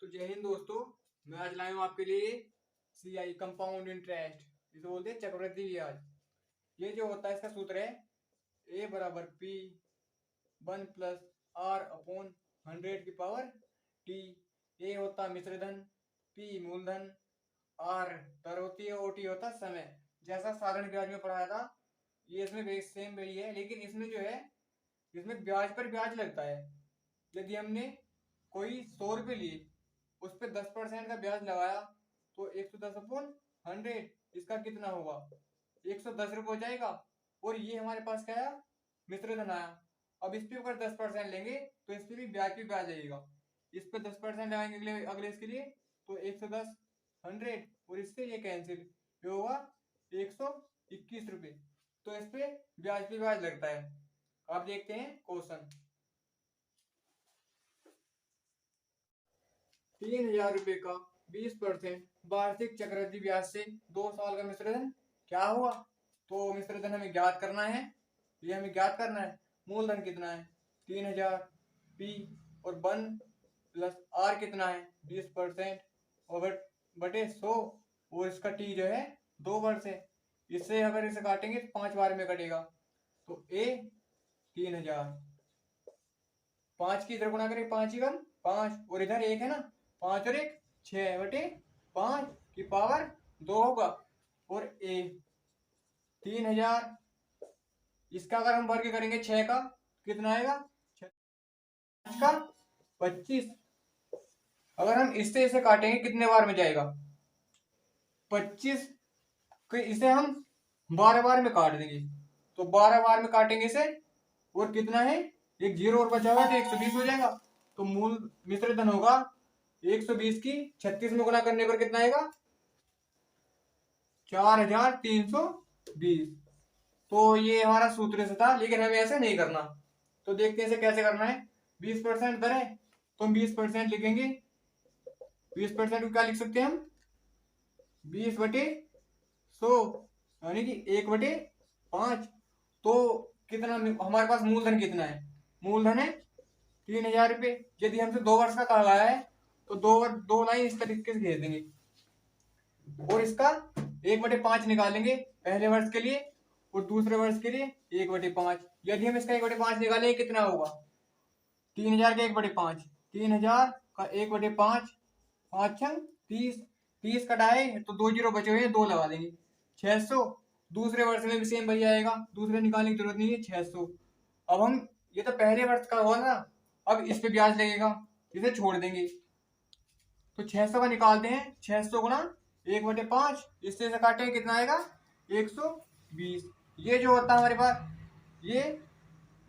तो जय हिंद दोस्तों। मैं आज लाया हूँ आपके लिए CI कंपाउंड इंटरेस्ट, जिसे बोलते हैं चक्रवृद्धि ब्याज। ये जो होता है इसका सूत्र है A बराबर P 1+R/100 की पावर T। A होता है मिश्रधन, P मूलधन, R दर होती है, OT होता है समय। जैसा साधारण ब्याज में पढ़ाया था ये इसमें सेम वही है, लेकिन इसमें जो है इसमें ब्याज पर ब्याज लगता है। यदि हमने कोई 100 रुपये लिए, उस पर 10% का ब्याज लगाया तो 110/100 इसका कितना होगा? 110 रुपये हो जाएगा। और ये हमारे पास क्या आया? मिश्रधन आया। अब इस पे अगर 10% लेंगे तो इस पे भी ब्याज लगेगा। इस पे 10% लगाएंगे अगले इसके लिए तो 110/100 और इससे ये कैंसिल, ये होगा 121 रुपये। तो इस पे ब्याज लगता है। आप देखते हैं क्वेश्चन। 3,000 रुपये का 20% वार्षिक चक्रवृद्धि ब्याज से 2 साल का मिश्रधन क्या हुआ? तो मिश्रधन हमें ज्ञात करना है। ये हमें ज्ञात करना है। मूलधन कितना है? 3,000 P और 1+R कितना है? 20% और बटे 100 और इसका T जो है 2 वर्ष है। इससे अगर इसे काटेंगे तो 5 बार में कटेगा। तो A 3,000, 5 की इधर गुणा करें 5 ही कम 5 और इधर 1 है ना, 5 और 1 6/5 की पावर 2 होगा। और A 3,000, इसका अगर हम वर्ग करेंगे 6 का कितना आएगा? 5 का 25। अगर हम इससे इसे काटेंगे कितने बार में जाएगा? 25 इसे हम 12 बार में काट देंगे। तो 12 बार में काटेंगे इसे और कितना है? एक जीरो और बचा हुआ तो 120 हो जाएगा। तो मूल मिश्रधन होगा 120 की 36 में गुणा करने पर कितना आएगा? 4,320। तो ये हमारा सूत्र से था, लेकिन हमें ऐसे नहीं करना। तो देखते हैं इसे कैसे करना है। 20% दर है तो हम 20% लिखेंगे। 20% को क्या लिख सकते हैं हम? 20/100 यानी कि 1/5। तो कितना हमारे पास मूलधन कितना है? मूलधन है 3,000 रुपये। यदि हमसे 2 वर्ष का कहा है तो दो लाइन इस तरीके से भेज देंगे और इसका 1/5 निकालेंगे पहले वर्ष के लिए और दूसरे वर्ष के लिए 1/5। यदि हम इसका 1/5 निकालेंगे कितना होगा? 3,000 का 1/5, 3,000 का 1/5, 5 छंग 30, 30 कटाए तो 2 जीरो बचे हुए हैं, 2 लगा देंगे 600। दूसरे वर्ष में भी सेम वही आएगा, दूसरे निकालने की जरूरत नहीं है 600। अब हम ये तो पहले वर्ष का हुआ ना, अब इस पे ब्याज लगेगा, इसे छोड़ देंगे। तो 600 का निकालते हैं, 600 गुणा 1/5, इससे से काटेंगे कितना आएगा? 120। ये जो होता है हमारे पास, ये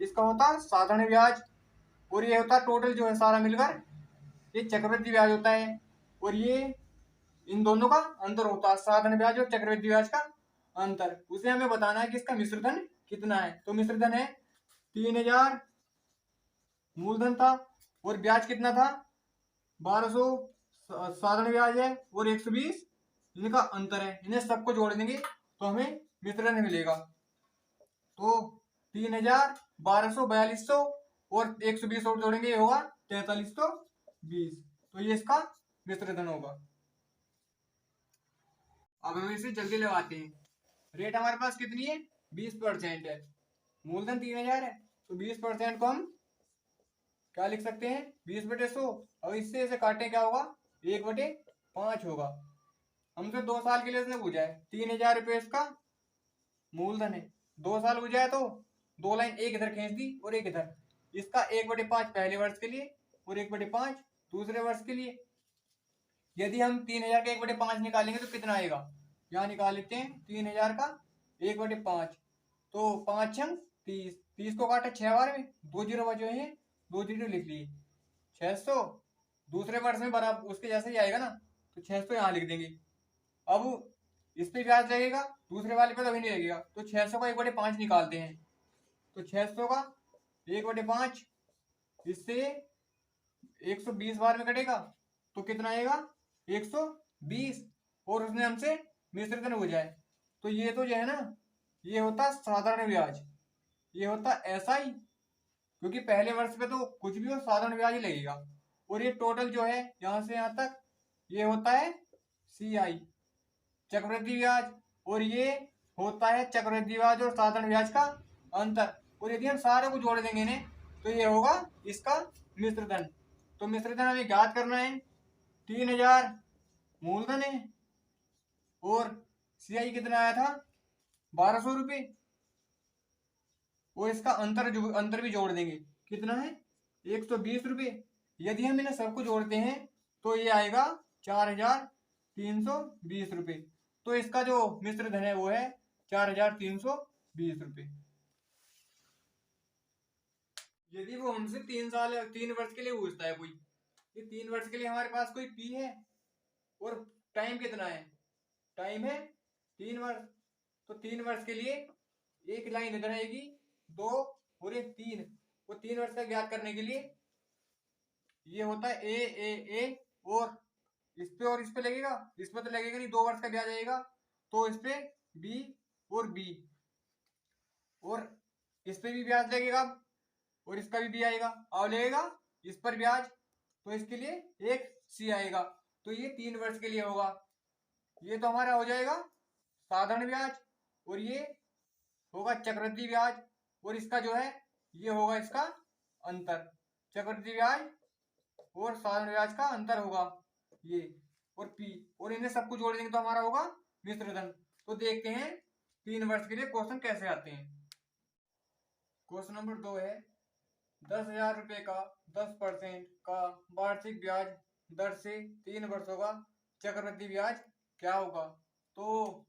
इसका होता है साधारण ब्याज और ये होता है टोटल जो है सारा मिलकर ये चक्रवृद्धि ब्याज होता है। और ये इन दोनों का अंतर होता है, साधारण ब्याज और चक्रवृद्धि ब्याज का अंतर। उसे हमें बताना है कि इसका मिश्रधन कितना है। तो मिश्रधन है 3,000 मूलधन था और ब्याज कितना था? 1,200 साधारण ब्याज है और 120 इनका अंतर है। इन्हें सबको जोड़ देंगे तो हमें वितरण मिलेगा। तो 3,000, 1,200, 4,200 और 120 और जोड़ेंगे, ये होगा 4,320। तो ये इसका वितरण होगा। अब हम इसे जल्दी लगाते हैं। रेट हमारे पास कितनी है? 20% है। मूलधन 3,000 है तो 20% को हम क्या लिख सकते हैं? 20/100। अब इससे इसे काटें क्या होगा? 1/5 होगा। हमसे 2 साल के लिए इसने पूछा है। 3,000 रुपये इसका मूलधन है, 2 साल पूछा है तो 2 लाइन एक इधर खींच दी और एक इधर। इसका 1/5 पहले वर्ष के लिए और 1/5 दूसरे वर्ष के लिए। यदि हम 3,000 का 1/5 निकालेंगे तो कितना आएगा? यहाँ निकाल लेते हैं 3,000 का 1/5 तो 5 छंग 30, 30 को काटे 6 बार में, 2 जीरो बचे हैं, 2 जीरो लिख लिए 600। दूसरे वर्ष में बराबर उसके जैसे ही आएगा ना, तो 600 यहाँ लिख देंगे। अब इस पे ब्याज लगेगा, दूसरे वाले पे तो अभी नहीं लगेगा। तो 600 का 1/5 निकालते हैं। तो 600 का 1/5 इससे 120 बार में कटेगा तो कितना आएगा? 120। और उसने हमसे मिश्रित हो जाए तो ये तो जो है ना, ये होता साधारण ब्याज, ये होता SI। क्योंकि पहले वर्ष पे तो कुछ भी हो साधारण ब्याज ही लगेगा। और ये टोटल जो है यहाँ से यहाँ तक ये होता है CI चक्रवृद्धि ब्याज, और ये होता है चक्रवृद्धि ब्याज और साधारण ब्याज का अंतर। और यदि हम सारे को जोड़ देंगे इन्हें तो ये होगा इसका मिश्र धन। तो मिश्र धन हमें ज्ञात करना है। 3000 मूलधन है और CI कितना आया था 1200 रुपये, और इसका अंतर भी जोड़ देंगे, कितना है 120 रुपये। यदि हम इन्हें सबको जोड़ते हैं तो ये आएगा 4320 रुपये। तो इसका जो मिश्र धन है वो है 4320 रुपये। यदि वो हमसे 3 वर्ष के लिए पूछता है कोई, ये 3 वर्ष के लिए हमारे पास कोई P है और टाइम कितना है, टाइम है 3 वर्ष, तो 3 वर्ष के लिए एक लाइन इधर आएगी 2 और एक 3, वो 3 वर्ष का ज्ञात करने के लिए ये होता है ए और इस पे लगेगा, इस पे तो लगेगा नहीं, 2 वर्ष का ब्याज आएगा, तो इस पे बी और बी, और इस पे भी ब्याज लगेगा और इसका भी आएगा, और लगेगा इस पर ब्याज, तो इसके लिए एक सी आएगा। तो ये 3 वर्ष के लिए होगा। ये तो हमारा हो जाएगा साधारण ब्याज, और ये होगा चक्रवृद्धि ब्याज, और इसका जो है ये होगा इसका अंतर, चक्रवृद्धि ब्याज और साधारण ब्याज का अंतर होगा ये, और P, और इन्हें सबको जोड़ देंगे तो हमारा होगा मिश्र धन। तो देखते हैं 3 वर्ष के लिए क्वेश्चन कैसे आते हैं। क्वेश्चन नंबर 2 है 10,000 रुपए का 10% का वार्षिक ब्याज दर से 3 वर्षों का चक्रवृद्धि ब्याज क्या होगा। तो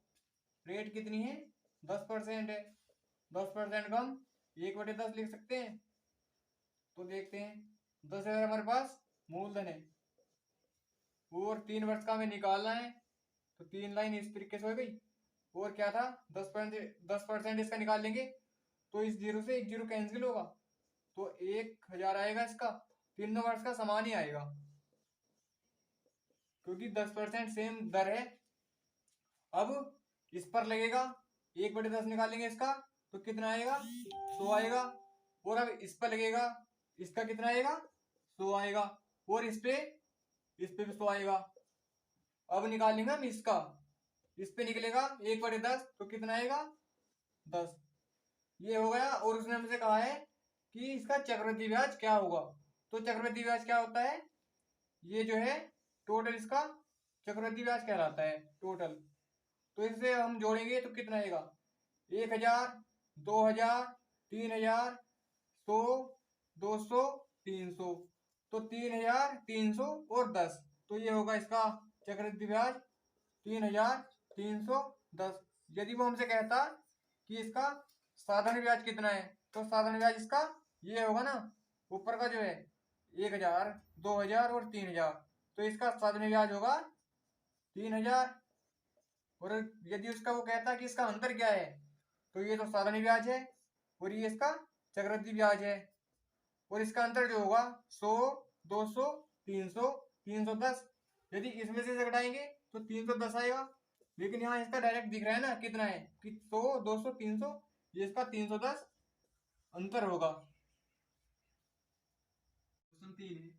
रेट कितनी है 10% है, 10% का हम 1/10 लिख सकते हैं। तो देखते हैं 10,000 हमारे पास मूलधन है और 3 वर्ष का हमें निकालना है, तो 3 लाइन इस तरीके से हो गई, और क्या था 10% इसका निकाल लेंगे तो इस जीरो से एक जीरो कैंसिल होगा, तो 1000 आएगा इसका, 3 वर्ष का समान ही आएगा क्योंकि 10% सेम दर है। अब इस पर लगेगा 1/10 निकालेंगे इसका तो कितना आएगा 100 आएगा, और अब इस पर लगेगा इसका कितना आएगा 100 आएगा, और इस पे भी 100 आएगा। अब निकालेंगे हम इसका, इस पे निकलेगा 1/10 तो कितना आएगा 10, ये हो गया। और उसने हमसे कहा है कि इसका चक्रवृद्धि ब्याज क्या होगा। तो चक्रवृद्धि ब्याज क्या होता है, ये जो है टोटल इसका चक्रवृद्धि ब्याज कहलाता है टोटल। तो इससे हम जोड़ेंगे तो कितना आएगा 1000, 2000, 3000, 100, 200, 300, तो 3300 और 10, तो ये होगा इसका चक्रवृद्धि ब्याज 3310। यदि वो हमसे कहता कि इसका साधारण ब्याज कितना है, तो साधारण ब्याज इसका ये होगा ना, ऊपर का जो है 1000, 2000 और 3000, तो इसका साधारण ब्याज होगा 3000। और यदि उसका वो कहता कि इसका अंतर क्या है, तो ये तो साधारण ब्याज है और ये इसका चक्रवृद्धि ब्याज है, और इसका अंतर जो होगा 100, 200, 300, 310, यदि इसमें से घटाएंगे तो 310 आएगा, लेकिन यहाँ इसका डायरेक्ट दिख रहा है ना कितना है कि 100, 200, 300, ये इसका 310 अंतर होगा। क्वेश्चन 3 है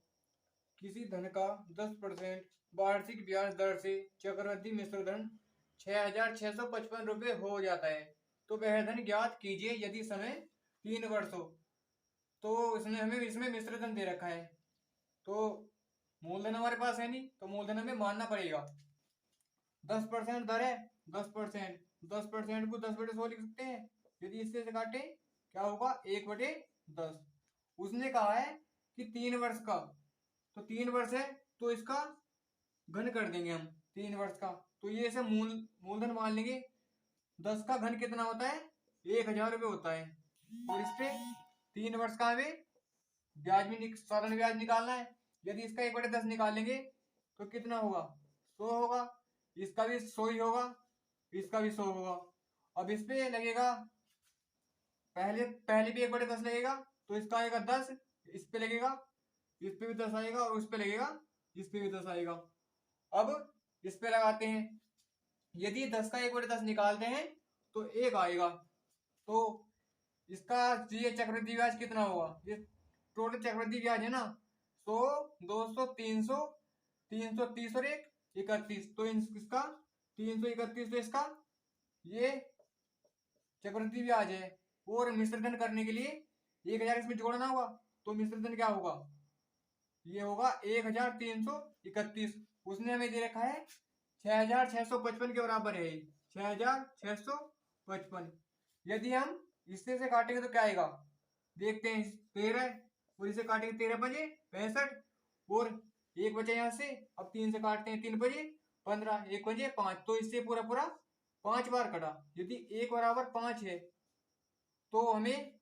किसी धन का 10% वार्षिक ब्याज दर से चक्रवृद्धि मिश्र धन 6,655 रुपये हो जाता है, तो वह धन ज्ञात कीजिए यदि समय 3 वर्ष हो। तो इसने हमें इसमें मिश्र धन दे रखा है, तो मूलधन हमारे पास है नहीं, तो मूलधन हमें मानना पड़ेगा। 10% दर है 10%, 10% को 10/100 लिख सकते हैं। यदि इससे से काटे क्या होगा 1/10। उसने कहा है कि 3 वर्ष का, तो 3 वर्ष है तो इसका घन कर देंगे हम 3 वर्ष का, तो ये इसे मूलधन मान लेंगे। 10 का घन कितना होता है 1000 रुपये होता है, और इस पे 3 वर्ष का हमें ब्याज भी साधारण ब्याज निकालना है। यदि इसका 1/10 निकालेंगे तो कितना होगा 100 होगा, इसका भी 100 ही होगा, इसका भी 100 होगा। अब इस पे लगेगा पहले भी 1/10 लगेगा, तो इसका आएगा 10, इस पे लगेगा, इस पे भी 10 आएगा, और उस पे लगेगा, इस पे भी 10 आएगा। अब इस पे लगाते हैं, यदि 10 का 1/10 निकालते हैं तो 1 आएगा, तो इसका ये चक्रवृद्धि ब्याज कितना होगा, ये टोटल चक्रवृद्धि ब्याज है ना 100, 200, 300, 330 और एक 31, तो इसका 331, तो इसका ये चक्रवृद्धि ब्याज है। और मिश्रधन करने के लिए 1000 इसमें जोड़ना होगा, तो मिश्रधन क्या होगा, ये होगा 1331। उसने हमें दे रखा है 6655 के बराबर है, 6655। यदि हम इससे से काटेंगे तो क्या आएगा, देखते हैं। 13 और इसे काटेंगे, 13 बजे 65 और एक बचे यहाँ से, अब 3 से काटते हैं, 3 बजे 15, 1 बजे 5, तो इससे पूरा पूरा 5 बार कटा। यदि 1 बराबर 5 है तो हमें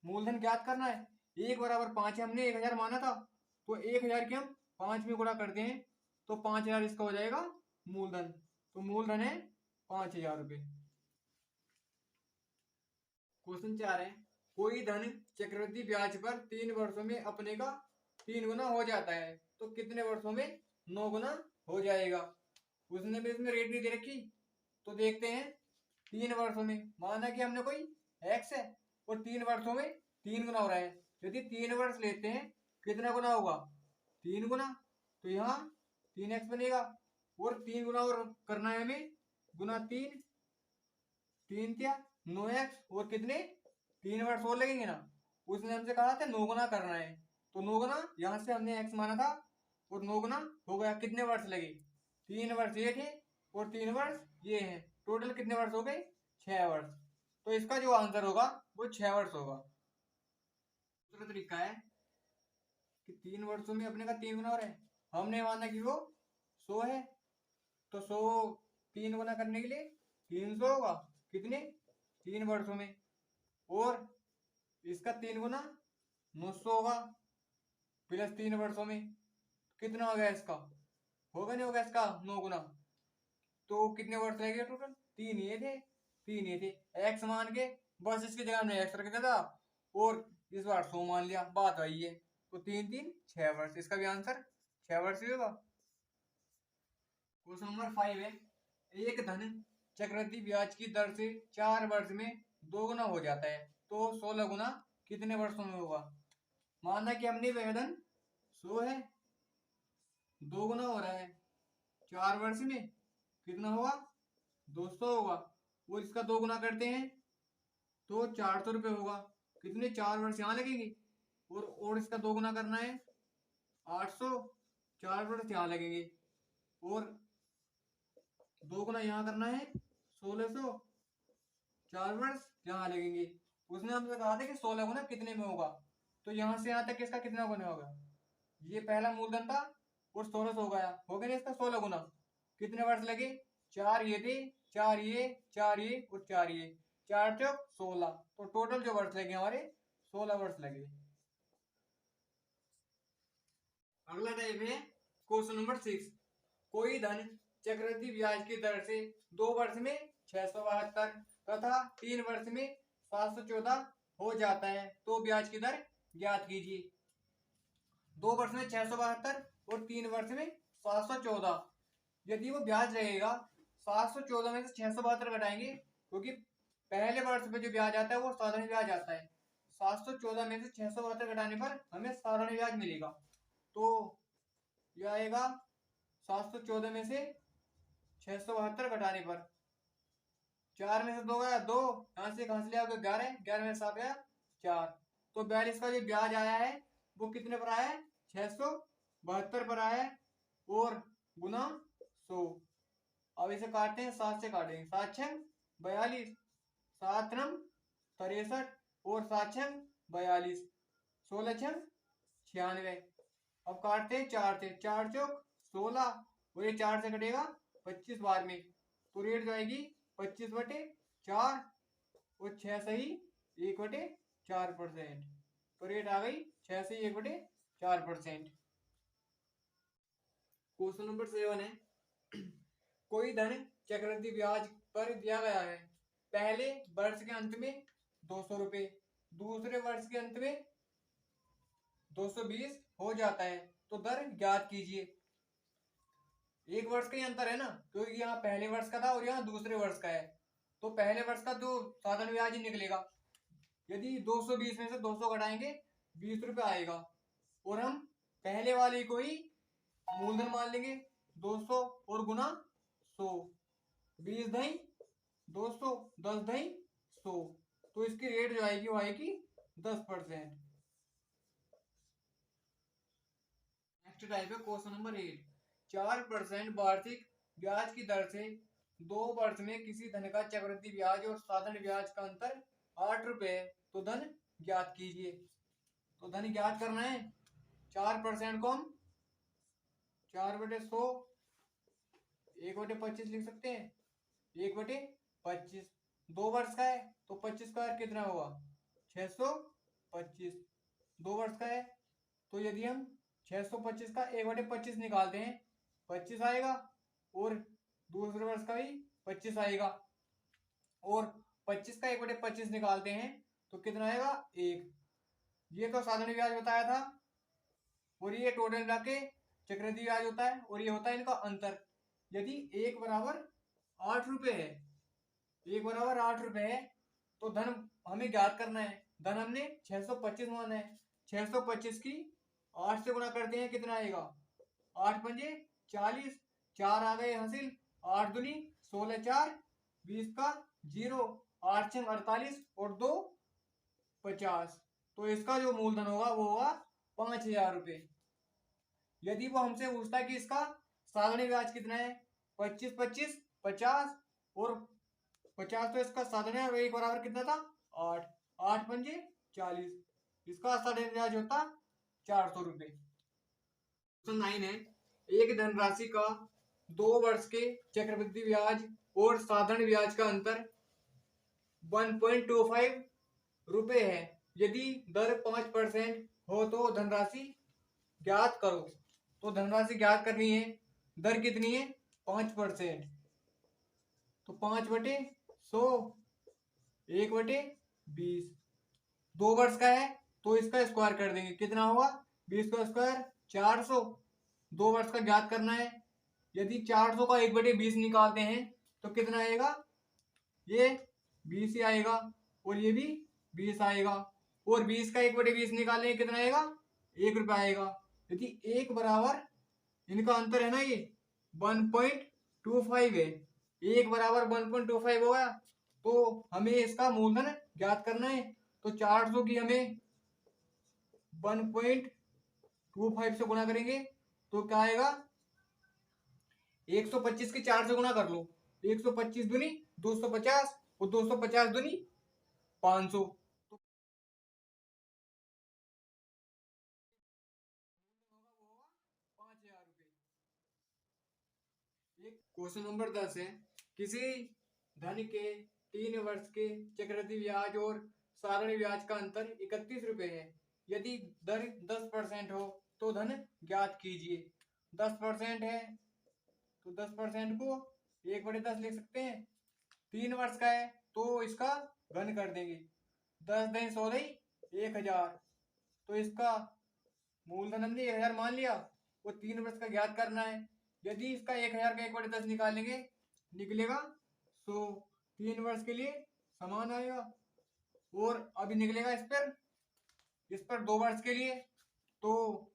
मूलधन ज्ञात करना है। 1 बराबर 5 है, हमने 1000 माना था, तो 1000 के हम 5 में गुणा करते हैं तो 5000 इसका हो जाएगा मूलधन। तो मूलधन है 5000 रुपये। क्वेश्चन 4 है, कोई धन चक्रवृद्धि ब्याज पर 3 वर्षों में अपने का 3 गुना हो जाता है, तो कितने वर्षों में 9 गुना हो जाएगा। उसने भी इसमें रेट नहीं दे रखी, तो देखते हैं। 3 वर्षों में, माना कि हमने कोई एक्स है और 3 वर्षों में 3 गुना हो रहा है। यदि 3 वर्ष लेते हैं, कितना गुना होगा, 3 गुना, तो यहाँ 3x बनेगा। और 3 गुना और करना है हमें, गुना 3, 3 क्या 9x, और कितने 3 वर्ष और लगेंगे ना। उसने हमसे कहा था 9 गुना करना है, तो 9 गुना यहाँ से हमने x माना था और 9 गुना हो गया। कितने वर्ष लगे, 3 वर्ष ये थे और 3 वर्ष ये हैं, टोटल कितने वर्ष हो गए, 6 वर्ष। तो इसका जो आंसर होगा वो 6 वर्ष होगा। दूसरा तरीका है कि 3 वर्षों में अपने का 3 गुना हो रहा है, हमने माना कि वो 100 है, तो 100 3 गुना करने के लिए 300 होगा, कितने 3 वर्षों में। और इसका 3 गुना 900 होगा, प्लस 3 वर्षों में, कितना हो गया इसका, होगा नहीं होगा इसका 9 गुना, तो कितने वर्ष लगेगा टोटल, 3 ये थे, 3 ये थे। एक्स मान के बस इसकी जगह हमने एक्स रख दिया था और इस बार 100 मान लिया, बात आई है। तो 3 3 6 वर्ष, इसका भी आंसर 6 वर्ष ही होगा। क्वेश्चन नंबर 5 है, एक धन चक्रवृद्धि ब्याज की दर से 4 वर्ष में 2 गुना हो जाता है, तो 16 गुना कितने वर्षों में होगा। माना कि हमने वह धन 100 है, 2 गुना हो रहा है 4 वर्ष में, कितना होगा 200 होगा। और इसका 2 गुना करते हैं तो 400 रुपये होगा, कितने 4 वर्ष यहाँ लगेंगे। और इसका 2 गुना करना है 800, 4 वर्ष यहाँ लगेंगे। और 2 गुना यहाँ करना है 1600, 4 वर्ष यहाँ लगेंगे। उसने हमसे कहा था कि 16 गुना कितने में होगा, तो यहाँ से यहाँ तक इसका कितना गुना होगा, ये पहला मूलधन था और 1600 हो गया, हो गया इसका 16 गुना। कितने वर्ष लगे, 4 ये थे, 4 ये, 4 ये और 4 ये, 4 चौक 16, तो टोटल जो वर्ष लगे हमारे 16 वर्ष लगे। अगला टाइप है क्वेश्चन नंबर 6, कोई धन चक्रवृद्धि ब्याज की दर से 2 वर्ष में 672 तथा 3 वर्ष में 714 हो जाता है, तो ब्याज की दर ज्ञात कीजिए। 2 वर्ष में 672 और 3 वर्ष में 714, यदि वो ब्याज रहेगा 714 में से 672 घटाएंगे, क्योंकि पहले वर्ष में जो ब्याज आता है वो साधारण ब्याज आता है। 714 में से 672 घटाने पर हमें साधारण ब्याज मिलेगा, तो यह आएगा 714 में से 672 घटाने पर 4 में से 2 गया 2, यहाँ से कहाँ से लिया 11, 11 में से 7 गया 4, तो 42 का जो ब्याज आया है वो कितने पर आया है, 672 पर आया है और गुना 100। अब इसे काटते हैं, 7 से काटेंगे, 7 6 42, 7 9 63 और 7 6 42, 16 6 96। अब काटते हैं 4 से, 4 चौक 16 और ये 4 से कटेगा 25 बार में, तो रेट जाएगी 25/4 और 6 सही 1/4%, तो रेट आ गई 6 से 1/4%। क्वेश्चन नंबर 7 है, कोई धन चक्रवृद्धि ब्याज पर दिया गया है, पहले वर्ष के अंत में 200 रुपये, दूसरे वर्ष के अंत में 220 हो जाता है, तो दर ज्ञात कीजिए। 1 वर्ष का ही अंतर है ना, क्योंकि यहाँ पहले वर्ष का था और यहाँ दूसरे वर्ष का है, तो पहले वर्ष का तो साधारण ब्याज ही निकलेगा। यदि 220 में से 200 घटाएंगे 20 रुपये आएगा, और हम पहले वाले को ही मूलधन मान लेंगे 200 और गुना 100, 20 दही 200, 10 दही 100, तो इसकी रेट जो आएगी वो आएगी 10%। नेक्स्ट टाइप है क्वेश्चन नंबर 8। 4% वार्षिक ब्याज की दर से 2 वर्ष में किसी धन का चक्रवृद्धि ब्याज और साधारण ब्याज का अंतर 8 रुपए, तो धन ज्ञात कीजिए। तो धन ज्ञात करना है। 4% को हम 4/100 1/25 लिख सकते हैं। 1/25 2 वर्ष का है तो 25 स्क्वायर कितना होगा 625। 2 वर्ष का है तो यदि हम 625 का 1/25 निकालते हैं 25 आएगा, और दूसरे वर्ष का भी 25 आएगा, और 25 का 1/25 निकालते हैं तो कितना आएगा 1। ये तो साधारण ब्याज बताया था, और ये टोटल मिला के चक्रवृद्धि ब्याज होता है, और ये होता है इनका अंतर। यदि 1 बराबर 8 रुपए है, 1 बराबर 8 रुपए है, तो धन हमें ज्ञात करना है। धन हमने 625 माना है। 625 की 8 से गुणा करते हैं कितना आएगा 8 पंजे 40, 4 आ गए हासिल, 8 दूनी 16, 4 20 का 0, 8 6 48 और 2 50। तो इसका जो मूलधन होगा वो होगा 5000 रुपए। यदि वो हमसे पूछता है कि इसका साधारण ब्याज कितना है 25 25 50 और 50, तो इसका साधारण है, और 1 बराबर कितना था 8, 8 पंजे 40, इसका साधारण ब्याज होता 400 रुपए। क्वेश्चन 9 है। एक धनराशि का 2 वर्ष के चक्रवृद्धि ब्याज और साधारण ब्याज का अंतर 1.25 रुपए है। यदि दर 5% हो तो धनराशि ज्ञात करो। तो धनराशि ज्ञात करनी है। दर कितनी है 5%, तो 5/100 1/20। 2 वर्ष का है तो इसका स्क्वायर कर देंगे, कितना होगा 20 का स्क्वायर 400। 2 वर्ष का ज्ञात करना है। यदि 400 का 1/20 निकालते हैं तो कितना आएगा, ये 20 ही आएगा, और ये भी 20 आएगा, और 20 का 1/20 निकालेंगे कितना आएगा 1 रुपया आएगा। यदि 1 बराबर इनका अंतर है ना, ये 1.25 है, 1 बराबर 1.25 हो गया, तो हमें इसका मूलधन ज्ञात करना है। तो 400 की हमें 1.25 से गुणा करेंगे तो क्या आएगा 125 की 4 से गुणा कर लो, 125 दूनी 250 और 250 दूनी 500। क्वेश्चन नंबर 10 है। किसी धन के 3 वर्ष के चक्रवृद्धि ब्याज और साधारण ब्याज का अंतर 31 रुपए है। यदि दर 10% हो तो धन ज्ञात कीजिए। 10% है तो 10% को 1/10 लिख सकते हैं। 3 वर्ष का है तो इसका घन कर देंगे, 10 दही 100 दही 1000, तो इसका मूलधन हमने 1000 मान लिया, वो 3 वर्ष का ज्ञात करना है। यदि इसका 1000 का 1/10 निकालेंगे निकलेगा 100, 3 वर्ष के लिए समान आएगा। और अभी निकलेगा इस पर 2 वर्ष के लिए, तो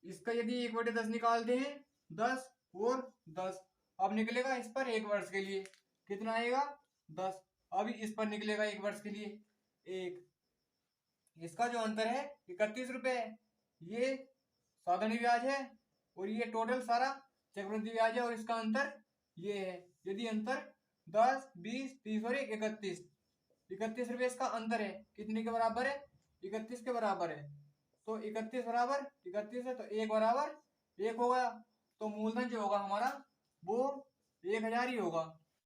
इसका यदि 1/10 निकालते हैं 10 और 10, अब निकलेगा इस पर 1 वर्ष के लिए कितना आएगा 10, अभी इस पर निकलेगा 1 वर्ष के लिए 1। इसका जो अंतर है 31 रुपए है। ये साधारण ब्याज है और ये टोटल सारा चक्रवृद्धि ब्याज है, और इसका अंतर ये है। यदि अंतर 10 20 30 और 31, 31 रुपए इसका अंतर है, कितने के बराबर है 31 के बराबर है। तो 31 बराबर 31 है तो 1 बराबर 1 हो गया। तो मूलधन जो होगा हमारा वो 1000 ही होगा।